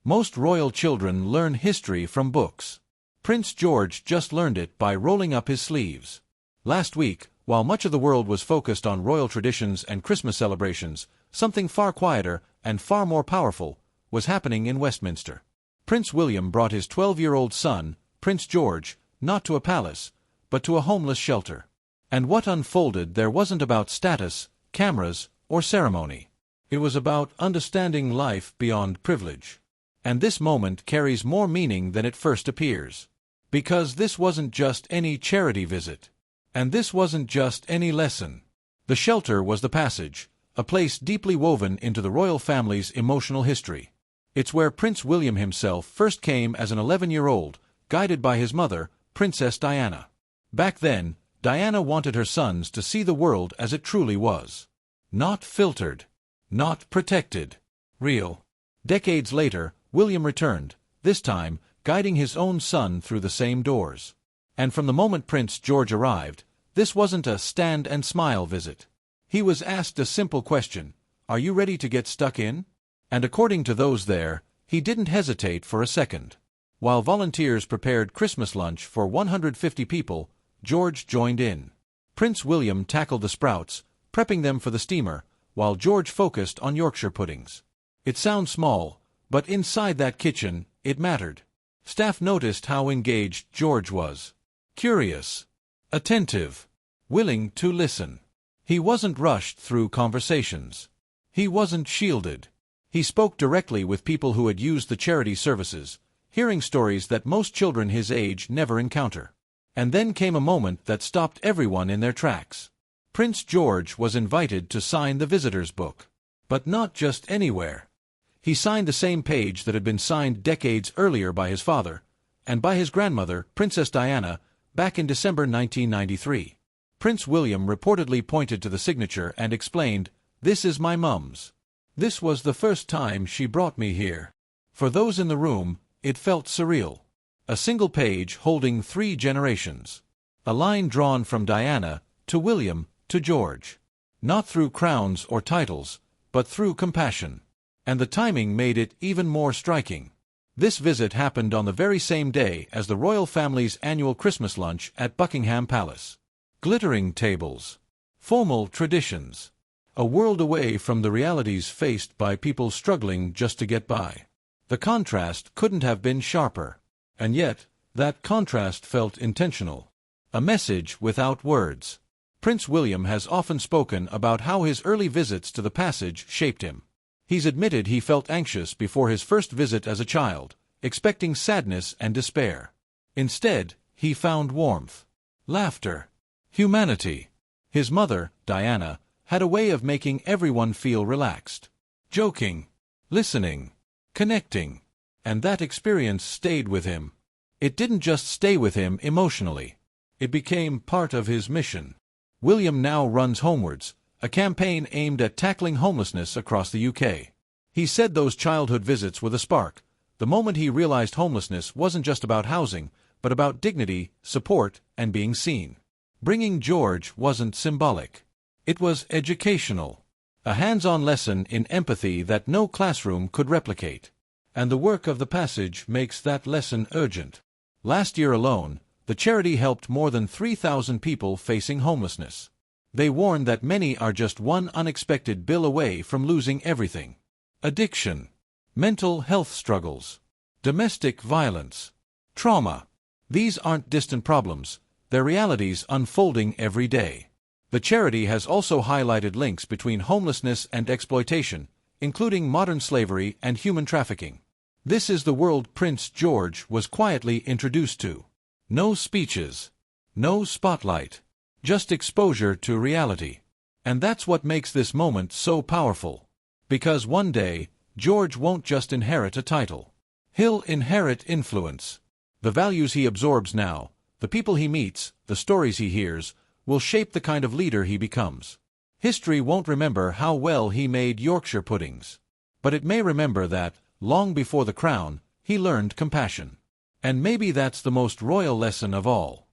Most royal children learn history from books. Prince George just learned it by rolling up his sleeves. Last week, while much of the world was focused on royal traditions and Christmas celebrations, something far quieter and far more powerful was happening in Westminster. Prince William brought his 12-year-old son, Prince George, not to a palace, but to a homeless shelter. And what unfolded there wasn't about status, cameras, or ceremony. It was about understanding life beyond privilege. And this moment carries more meaning than it first appears. Because this wasn't just any charity visit. And this wasn't just any lesson. The shelter was the passage, a place deeply woven into the royal family's emotional history. It's where Prince William himself first came as an 11-year-old, guided by his mother, Princess Diana. Back then, Diana wanted her sons to see the world as it truly was. Not filtered. Not protected. Real. Decades later, William returned, this time, guiding his own son through the same doors. And from the moment Prince George arrived, this wasn't a stand-and-smile visit. He was asked a simple question: "Are you ready to get stuck in?" And according to those there, he didn't hesitate for a second. While volunteers prepared Christmas lunch for 150 people, George joined in. Prince William tackled the sprouts, prepping them for the steamer, while George focused on Yorkshire puddings. It sounds small, but inside that kitchen, it mattered. Staff noticed how engaged George was. Curious. Attentive. Willing to listen. He wasn't rushed through conversations. He wasn't shielded. He spoke directly with people who had used the charity services, hearing stories that most children his age never encounter. And then came a moment that stopped everyone in their tracks. Prince George was invited to sign the visitor's book. But not just anywhere. He signed the same page that had been signed decades earlier by his father, and by his grandmother, Princess Diana, back in December 1993. Prince William reportedly pointed to the signature and explained, "This is my mum's. This was the first time she brought me here." For those in the room, it felt surreal. A single page holding 3 generations. A line drawn from Diana, to William, to George. Not through crowns or titles, but through compassion. And the timing made it even more striking. This visit happened on the very same day as the royal family's annual Christmas lunch at Buckingham Palace. Glittering tables. Formal traditions. A world away from the realities faced by people struggling just to get by. The contrast couldn't have been sharper. And yet, that contrast felt intentional. A message without words. Prince William has often spoken about how his early visits to the passage shaped him. He's admitted he felt anxious before his first visit as a child, expecting sadness and despair. Instead, he found warmth, laughter, humanity. His mother, Diana, had a way of making everyone feel relaxed. Joking, listening, connecting. And that experience stayed with him. It didn't just stay with him emotionally. It became part of his mission. William now runs Homewards, a campaign aimed at tackling homelessness across the UK. He said those childhood visits were the spark, the moment he realized homelessness wasn't just about housing, but about dignity, support, and being seen. Bringing George wasn't symbolic. It was educational. A hands-on lesson in empathy that no classroom could replicate. And the work of the passage makes that lesson urgent. Last year alone, the charity helped more than 3,000 people facing homelessness. They warn that many are just one unexpected bill away from losing everything. Addiction, mental health struggles, domestic violence, trauma. These aren't distant problems, they're realities unfolding every day. The charity has also highlighted links between homelessness and exploitation, including modern slavery and human trafficking. This is the world Prince George was quietly introduced to. No speeches, no spotlight. Just exposure to reality. And that's what makes this moment so powerful. Because one day, George won't just inherit a title. He'll inherit influence. The values he absorbs now, the people he meets, the stories he hears, will shape the kind of leader he becomes. History won't remember how well he made Yorkshire puddings. But it may remember that, long before the crown, he learned compassion. And maybe that's the most royal lesson of all.